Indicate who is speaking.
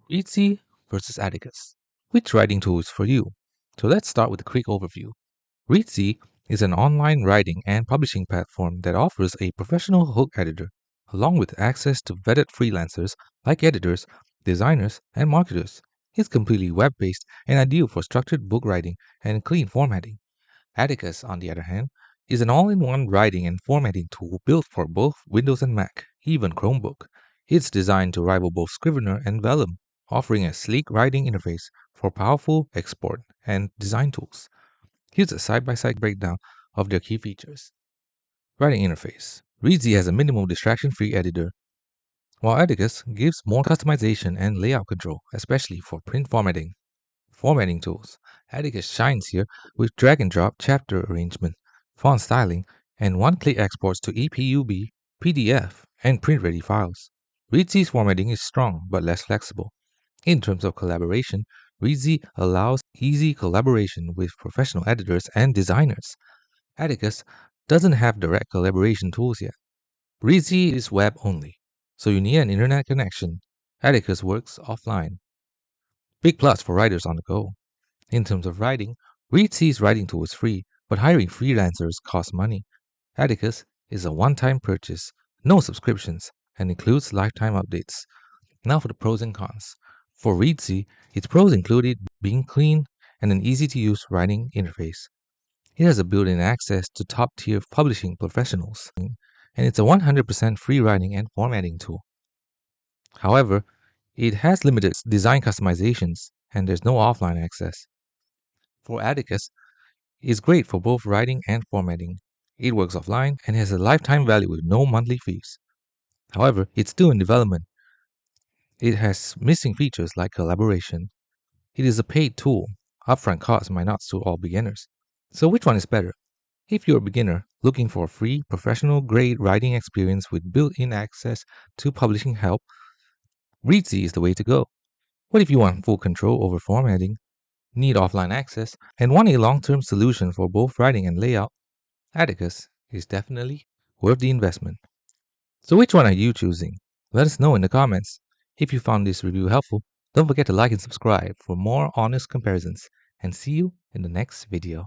Speaker 1: Reedsy vs Atticus. Which writing tool is for you? So let's start with a quick overview. Reedsy is an online writing and publishing platform that offers a professional hook editor, along with access to vetted freelancers like editors, designers, and marketers. It's completely web-based and ideal for structured book writing and clean formatting. Atticus, on the other hand, is an all-in-one writing and formatting tool built for both Windows and Mac, even Chromebook. It's designed to rival both Scrivener and Vellum, offering a sleek writing interface for powerful export and design tools. Here's a side-by-side breakdown of their key features. Writing interface. Reedsy has a minimal distraction-free editor, while Atticus gives more customization and layout control, especially for print formatting. Formatting tools. Atticus shines here with drag and drop chapter arrangement, font styling, and one-click exports to EPUB, PDF, and print-ready files. Reedsy's formatting is strong but less flexible. In terms of collaboration, Reedsy allows easy collaboration with professional editors and designers. Atticus doesn't have direct collaboration tools yet. Reedsy is web only, so you need an internet connection. Atticus works offline. Big plus for writers on the go. In terms of writing, Reedsy's writing tool is free, but hiring freelancers costs money. Atticus is a one-time purchase, no subscriptions, and includes lifetime updates. Now for the pros and cons. For Reedsy, its pros included being clean and an easy-to-use writing interface. It has a built-in access to top-tier publishing professionals, and it's a 100% free writing and formatting tool. However, it has limited design customizations and there's no offline access. For Atticus, it's great for both writing and formatting. It works offline and has a lifetime value with no monthly fees. However, it's still in development. It has missing features like collaboration. It is a paid tool. Upfront costs might not suit all beginners. So which one is better? If you're a beginner looking for a free, professional grade writing experience with built-in access to publishing help, Reedsy is the way to go. What if you want full control over formatting, need offline access, and want a long-term solution for both writing and layout? Atticus is definitely worth the investment. So which one are you choosing? Let us know in the comments. If you found this review helpful, don't forget to like and subscribe for more honest comparisons, and see you in the next video.